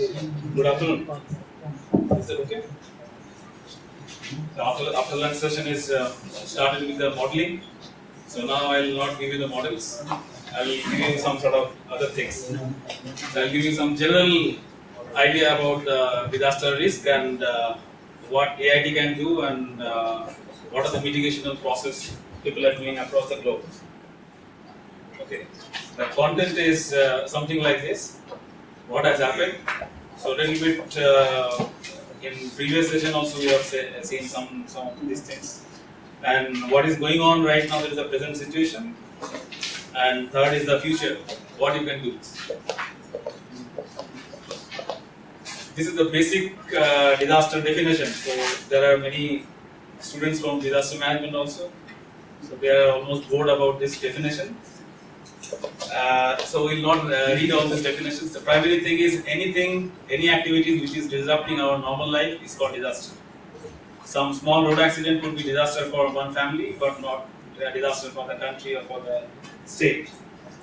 Good afternoon. Is that okay? So after lunch session is started with the modeling. So now I will not give you the models. I will give you some sort of other things. So I will give you some general idea about disaster risk and what AIT can do and what are the mitigation process people are doing across the globe. Okay. The content is something like this. What has happened? So a little bit in previous session also we have seen some of these things. And what is going on right now is the present situation. And third is the future. What you can do. This is the basic disaster definition. So there are many students from disaster management also. So they are almost bored about this definition. So we'll not read all these definitions. The primary thing is any activity which is disrupting our normal life is called disaster. Some small road accident could be disaster for one family, but not a disaster for the country or for the state.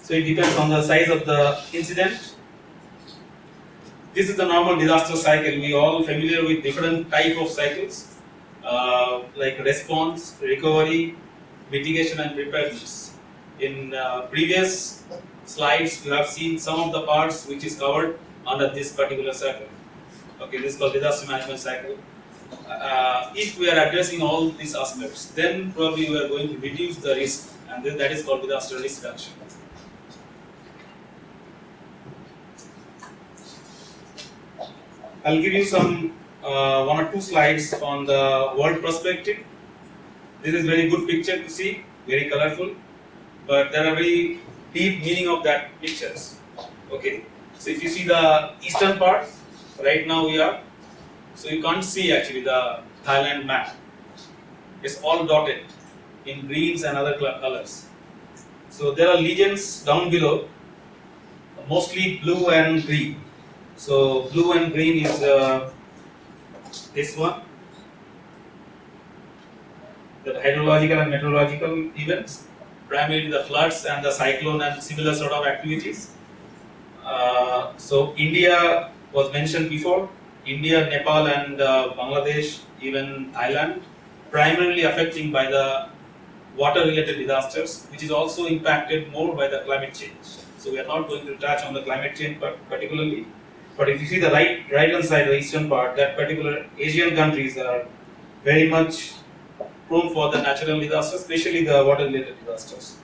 So it depends on the size of the incident. This is the normal disaster cycle. We all familiar with different type of cycles, like response, recovery, mitigation, and preparedness. In previous slides, you have seen some of the parts which is covered under this particular cycle. Okay, this is called disaster management cycle. If we are addressing all these aspects, then probably we are going to reduce the risk, and then that is called disaster risk reduction. I'll give you some one or two slides on the world perspective. This is very good picture to see, very colorful, but there are very deep meaning of that pictures. Okay, so if you see the eastern part, right now we are, so you can't see actually the Thailand map. It's all dotted in greens and other colors. So there are regions down below, mostly blue and green. So blue and green is this one, the hydrological and meteorological events, primarily the floods and the cyclone and similar sort of activities. So India was mentioned before. India, Nepal and Bangladesh, even Thailand, primarily affecting by the water-related disasters, which is also impacted more by the climate change. So we are not going to touch on the climate change particularly. But if you see the right hand side, the eastern part, that particular Asian countries are very much prone for the natural disasters, especially the water-related disasters.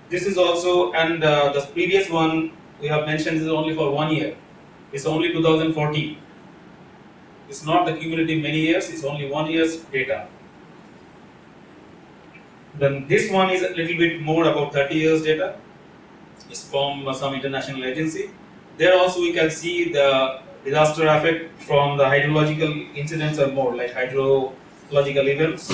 This is also, and the previous one we have mentioned is only for 1 year. It's only 2014. It's not the cumulative many years, it's only 1 year's data. Then this one is a little bit more about 30 years data. It's from some international agency. There also we can see the disaster effect from the hydrological incidents or more, like hydrological events.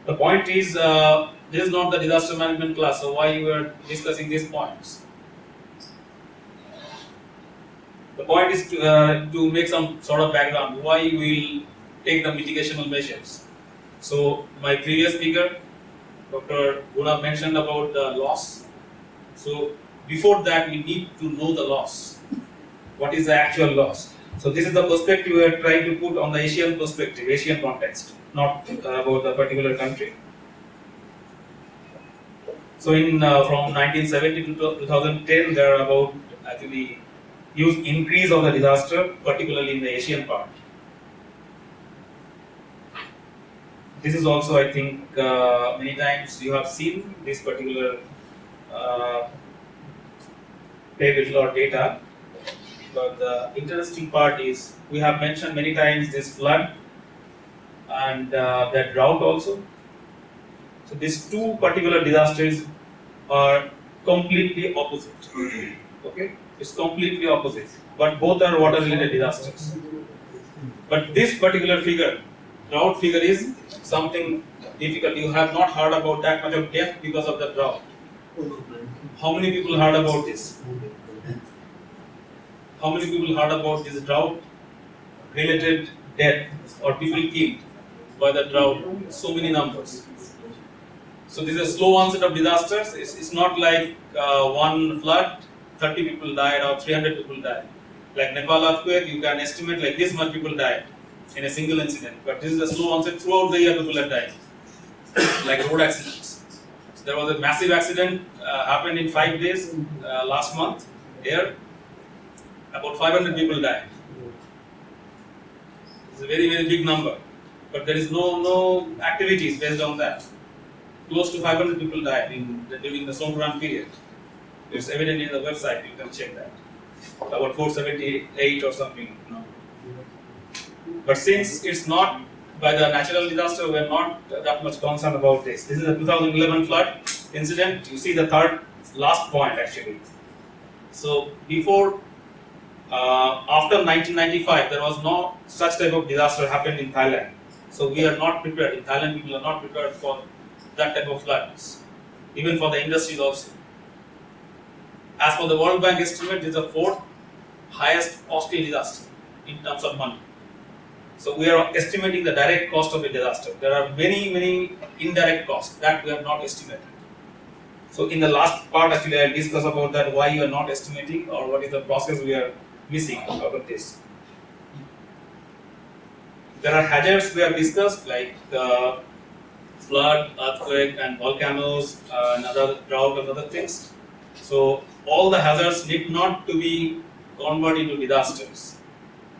The point is, this is not the disaster management class, so why we are discussing these points? The point is to make some sort of background, why we will take the mitigational measures. So my previous speaker, Dr. Guna, mentioned about the loss. So before that, we need to know the loss. What is the actual loss? So this is the perspective we are trying to put on the Asian perspective, Asian context, not about the particular country. So in from 1970 to 2010, there are about actually huge increase of the disaster, particularly in the Asian part. This is also, I think, many times you have seen this particular table or data. But the interesting part is we have mentioned many times this flood and that drought also. So these two particular disasters are completely opposite. Okay, it's completely opposite, but both are water-related disasters. But this particular figure, drought figure, is something difficult. You have not heard about that much of death because of the drought. How many people heard about this? How many people heard about this drought-related death or people killed by the drought? So many numbers. So this is a slow onset of disasters. It's not like one flood, 30 people died or 300 people died. Like Nepal earthquake, you can estimate like this much people died in a single incident. But this is a slow onset, throughout the year people are dying, like road accidents. So there was a massive accident happened in 5 days last month here. About 500 people died. It's a very big number, but there is no activities based on that. Close to 500 people died during the Songkran period. It's evident in the website. You can check that. About 478 or something. No. But since it's not by the natural disaster, we are not that much concerned about this. This is a 2011 flood incident. You see the last point actually. So before, after 1995, there was no such type of disaster happened in Thailand. So we are not prepared. In Thailand, people are not prepared for that type of floods, even for the industries also. As for the World Bank estimate, this is the 4th highest costly disaster in terms of money. So we are estimating the direct cost of a disaster. There are many indirect costs that we have not estimated. So in the last part, actually, I'll discuss about that, why you are not estimating or what is the process we are missing out of this. There are hazards we have discussed, like flood, earthquake, and volcanoes, and other drought and other things. So all the hazards need not to be converted into disasters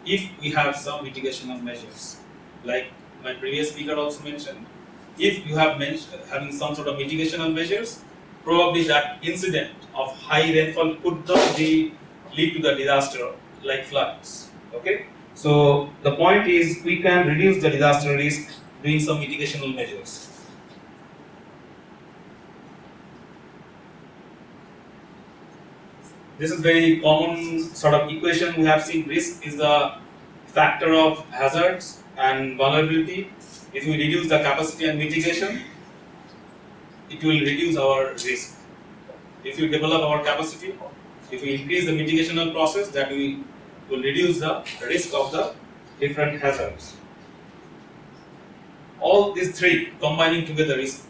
if we have some mitigational measures. Like my previous speaker also mentioned, if you have having some sort of mitigational measures, probably that incident of high rainfall could not lead to the disaster like floods. Okay, so the point is we can reduce the disaster risk doing some mitigational measures. This is very common sort of equation we have seen. Risk is the factor of hazards and vulnerability. If we reduce the capacity and mitigation, it will reduce our risk. If we develop our capacity, if we increase the mitigational process, that we will reduce the risk of the different hazards. All these three combining together is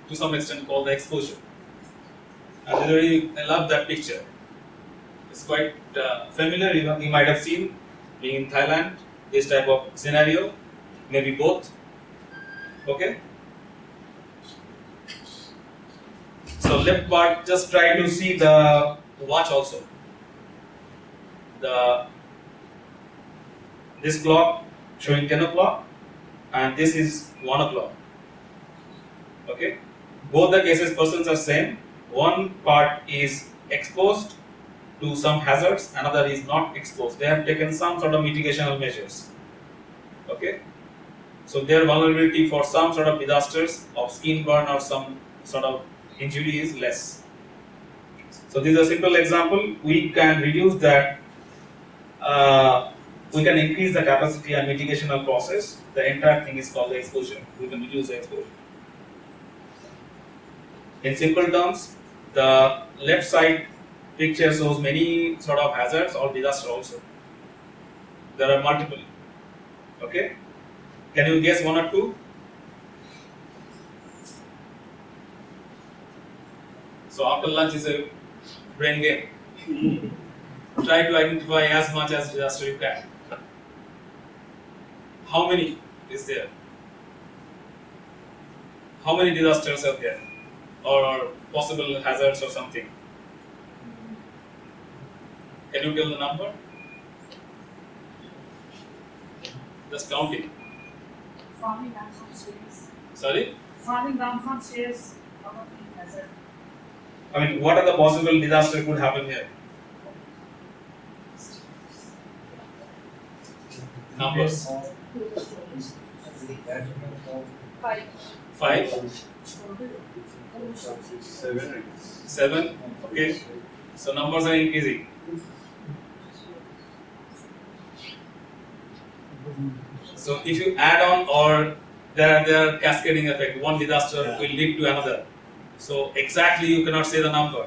to some extent called the exposure. And I love that picture. It's quite familiar. You might have seen being in Thailand this type of scenario, maybe both. Okay. So left part, just try to see the watch also. This clock showing 10 o'clock and this is 1 o'clock. Okay. Both the cases persons are same. One part is exposed to some hazards, another is not exposed. They have taken some sort of mitigational measures. Okay. So their vulnerability for some sort of disasters of skin burn or some sort of injury is less. So this is a simple example. We can reduce that. We can increase the capacity and mitigational process. The entire thing is called the exposure. We can reduce the exposure. In simple terms, the left side picture shows many sort of hazards or disaster also. There are multiple. Okay. Can you guess one or two? So after lunch is a brain game. Try to identify as much as disaster you can. How many is there? How many disasters are there? Or possible hazards or something? Can you tell the number? Just count it. Farming downtown series. Sorry? Farming downtown series. Hazard. I mean, what are the possible disasters could happen here? Numbers. 5. 7. Okay. So numbers are increasing. So if you add on, or there are cascading effect, one disaster will lead to another. So exactly you cannot say the number,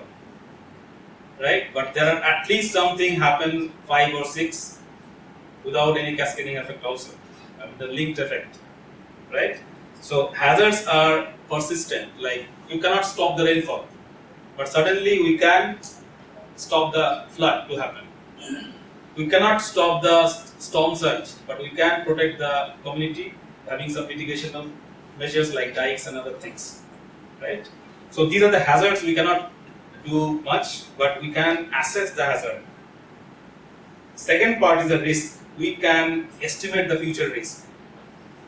right? But there are at least something happen 5 or 6 without any cascading effect also, the linked effect, right? So hazards are persistent, like you cannot stop the rainfall, but suddenly we can stop the flood to happen. We cannot stop the storm surge, but we can protect the community having some mitigation of measures like dikes and other things, right? So these are the hazards. We cannot do much, but we can assess the hazard. Second part is the risk. We can estimate the future risk,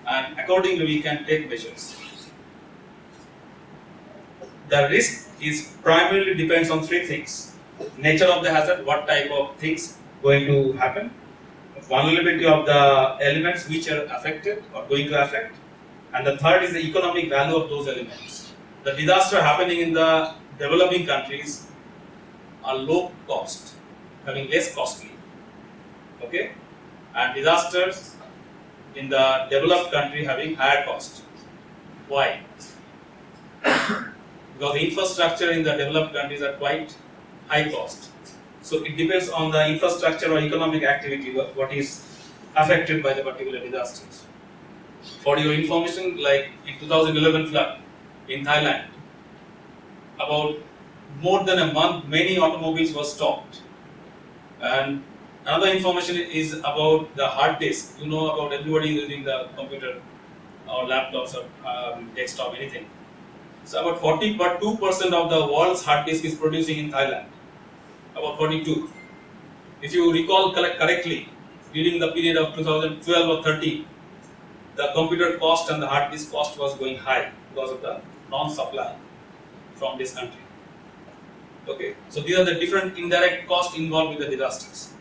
and accordingly we can take measures. The risk is primarily depends on three things: nature of the hazard, what type of things going to happen, vulnerability of the elements which are affected or going to affect, and the third is the economic value of those elements. The disaster happening in the developing countries are low cost, having less costly, okay, and disasters in the developed country having higher cost. Why? Because the infrastructure in the developed countries are quite high cost. So it depends on the infrastructure or economic activity what is affected by the particular disasters. For your information, like in 2011 flood in Thailand, about more than a month, many automobiles were stopped. And another information is about the hard disk. You know about everybody using the computer or laptops or desktop, anything. So about 42% of the world's hard disk is producing in Thailand. About 42. If you recall correctly, during the period of 2012 or 13, the computer cost and the hard disk cost was going high because of the non-supply from this country. Okay, so these are the different indirect costs involved with the disasters.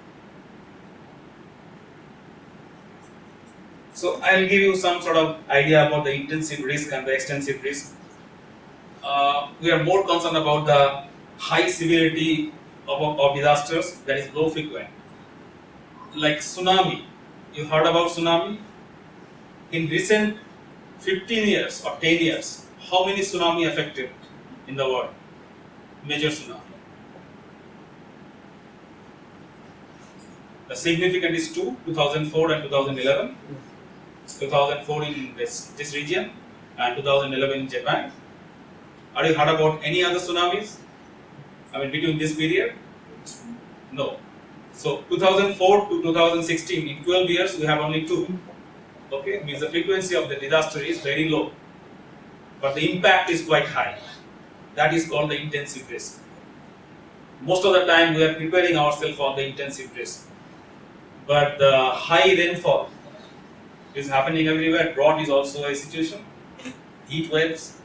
So I'll give you some sort of idea about the intensive risk and the extensive risk. We are more concerned about the high severity of disasters that is low frequent. Like tsunami, you heard about tsunami? In recent 15 years or 10 years, how many tsunami affected in the world? Major tsunami. The significant is two, 2004 and 2011. 2004 in this region and 2011 in Japan. Are you heard about any other tsunamis? I mean, between this period? No. So 2004 to 2016, in 12 years, we have only two. Okay, means the frequency of the disaster is very low, but the impact is quite high. That is called the intensive risk. Most of the time, we are preparing ourselves for the intensive risk, but the high rainfall is happening everywhere. Drought is also a situation. Heat waves.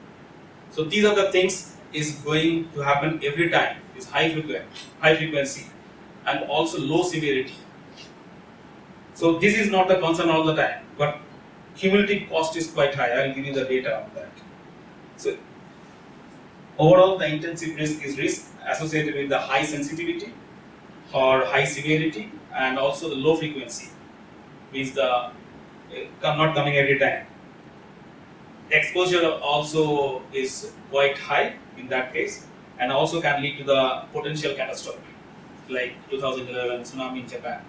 So these are the things is going to happen every time. It's high frequency, and also low severity. So this is not the concern all the time, but cumulative cost is quite high. I will give you the data on that. So overall, the intensive risk is risk associated with the high sensitivity or high severity, and also the low frequency, means the not coming every time. Exposure also is quite high in that case, and also can lead to the potential catastrophe, like 2011 tsunami in Japan.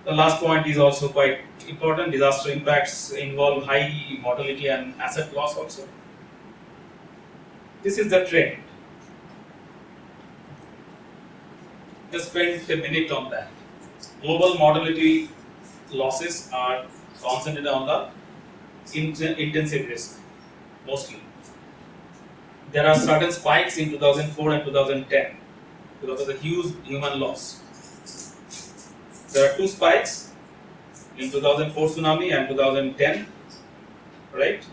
The last point is also quite important. Disaster impacts involve high mortality and asset loss also. This is the trend. Just spend a minute on that. Global mortality losses are concentrated on the intensive risk mostly. There are certain spikes in 2004 and 2010 because of the huge human loss. There are two spikes in 2004 tsunami and 2010, right?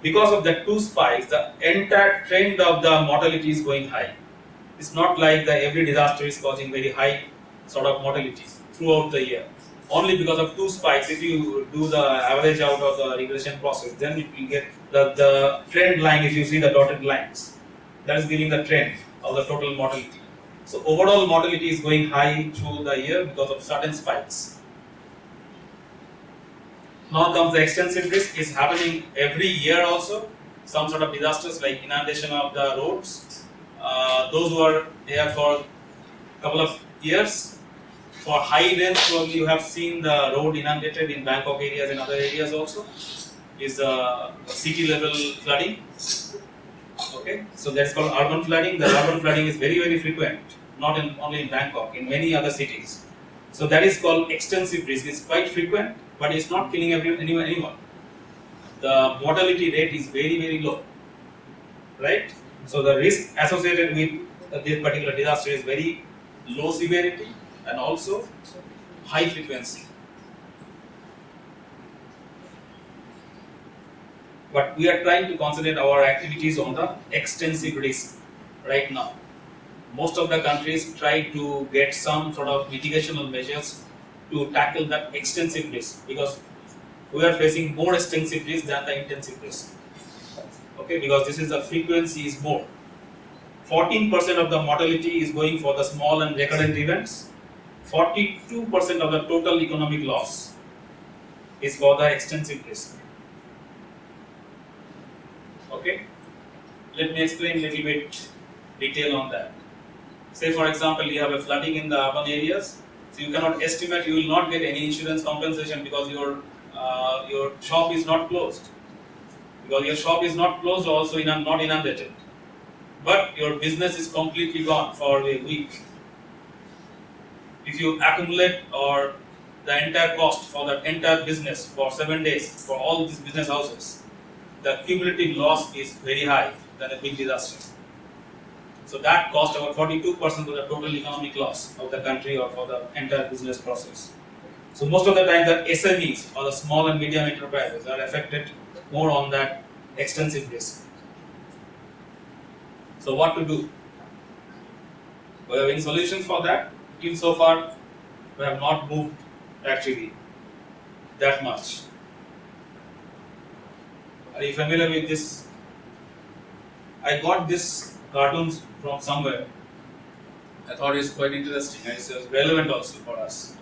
Because of the two spikes, the entire trend of the mortality is going high. It's not like the every disaster is causing very high sort of mortality throughout the year. Only because of two spikes, if you do the average out of the regression process, then it will get the trend line. If you see the dotted lines, that is giving the trend of the total mortality. So overall mortality is going high through the year because of certain spikes. Now comes the extensive risk is happening every year also. Some sort of disasters like inundation of the roads. Those who are here for a couple of years, For high rains, probably you have seen the road inundated in Bangkok areas and other areas also. Is city level flooding. Okay, so that's called urban flooding. The urban flooding is very frequent, not only in Bangkok, in many other cities. So that is called extensive risk. It's quite frequent, but it's not killing anyone. The mortality rate is very low, right? So the risk associated with this particular disaster is very low severity and also high frequency. But we are trying to concentrate our activities on the extensive risk right now. Most of the countries try to get some sort of mitigational measures to tackle that extensive risk, because we are facing more extensive risk than the intensive risk. Okay, because this is the frequency is more. 14% of the mortality is going for the small and recurrent events. 42% of the total economic loss is for the extensive risk. Okay, let me explain a little bit detail on that. Say for example, you have a flooding in the urban areas, so you cannot estimate, you will not get any insurance compensation because your shop is not closed. Because your shop is not closed, also not inundated, but your business is completely gone for a week. If you accumulate or the entire cost for the entire business for 7 days for all these business houses, the cumulative loss is very high than a big disaster. So that cost about 42% of the total economic loss of the country or for the entire business process. So most of the time the SMEs or the small and medium enterprises are affected more on that extensive risk. So what to do? We have any solutions for that? Till so far, we have not moved actually that much. Are you familiar with this? I got this cartoons from somewhere. I thought it's quite interesting and it's relevant also for us.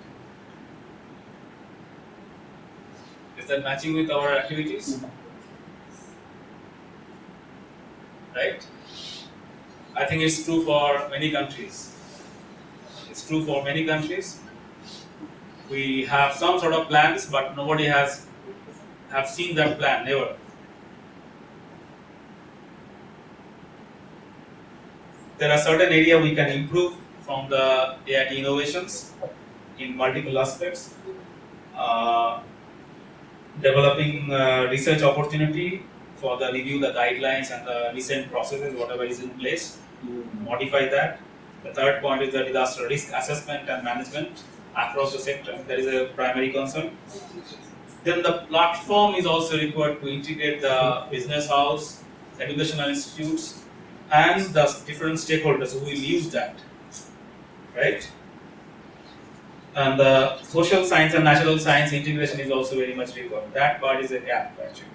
Is that matching with our activities? Right? I think it's true for many countries. It's true for many countries. We have some sort of plans, but nobody have seen that plan, never. There are certain areas we can improve from the AIT innovations in multiple aspects. Developing research opportunity for the review the guidelines and the recent processes, whatever is in place, to modify that. The third point is the disaster risk assessment and management across the sector. That is a primary concern. Then the platform is also required to integrate the business house, educational institutes, and the different stakeholders who will use that, right? And the social science and natural science integration is also very much required. That part is a gap actually.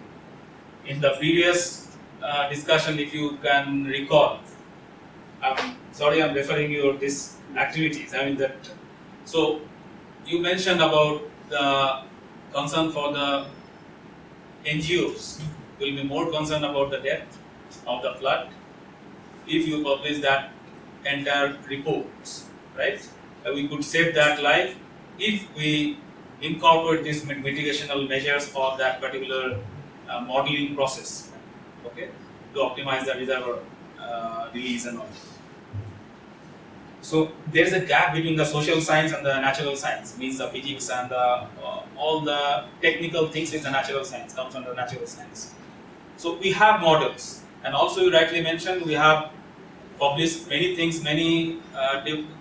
In the previous discussion, if you can recall, sorry, I'm referring you to these activities. I mean that. So you mentioned about the concern for the NGOs will be more concerned about the depth of the flood if you publish that entire reports, right? We could save that life if we incorporate these mitigational measures for that particular modeling process, okay, to optimize the reservoir release and all. So there is a gap between the social science and the natural science, means the physics and the, all the technical things is the natural science, comes under natural science. So we have models, and also you rightly mentioned we have published many things,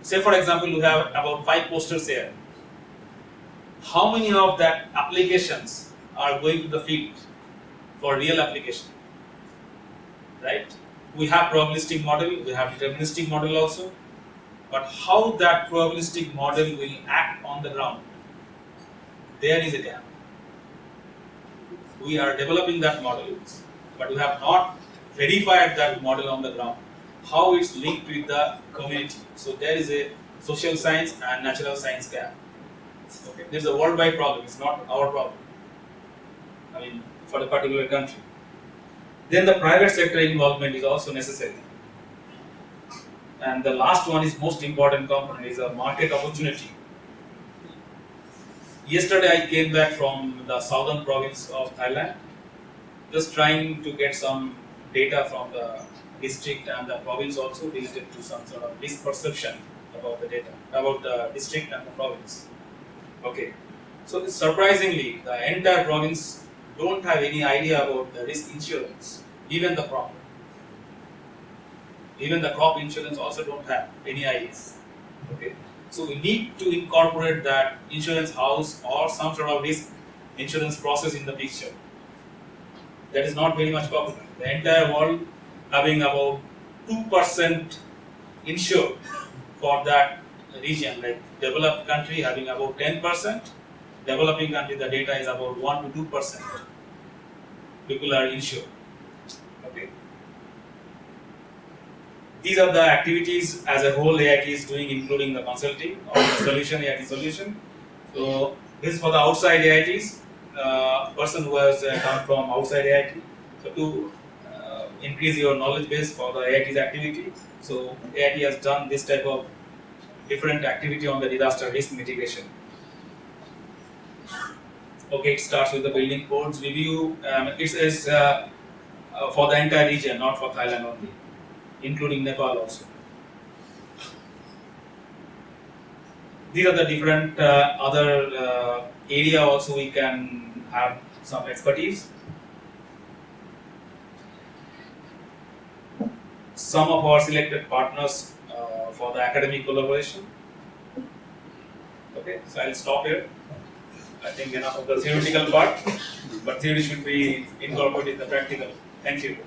say for example we have about 5 posters here. How many of that applications are going to the field for real application, right? We have probabilistic model, we have deterministic model also, but how that probabilistic model will act on the ground, there is a gap. We are developing that model, but we have not verified that model on the ground, how it's linked with the community. So there is a social science and natural science gap. Okay, this is a worldwide problem. It's not our problem. I mean, for the particular country. Then the private sector involvement is also necessary. And the last one is most important component is a market opportunity. Yesterday I came back from the southern province of Thailand, just trying to get some data from the district and the province also related to some sort of risk perception about the data, about the district and the province. Okay. So surprisingly, the entire province don't have any idea about the risk insurance, even the crop. Even the crop insurance also don't have any ideas. Okay. So we need to incorporate that insurance house or some sort of risk insurance process in the picture. That is not very much popular. The entire world having about 2% insured for that region, like developed country having about 10%, developing country the data is about 1 to 2% people are insured. Okay. These are the activities as a whole AIT is doing, including the consulting or the solution, AIT solution. So this is for the outside AITs, person who has come from outside AIT. So to increase your knowledge base for the AIT's activity, so AIT has done this type of different activity on the disaster risk mitigation. Okay, it starts with the building codes review. It is for the entire region, not for Thailand only, including Nepal also. These are the different other area also we can have some expertise. Some of our selected partners for the academic collaboration. Okay, so I'll stop here. I think enough of the theoretical part, but theory should be incorporated in the practical. Thank you.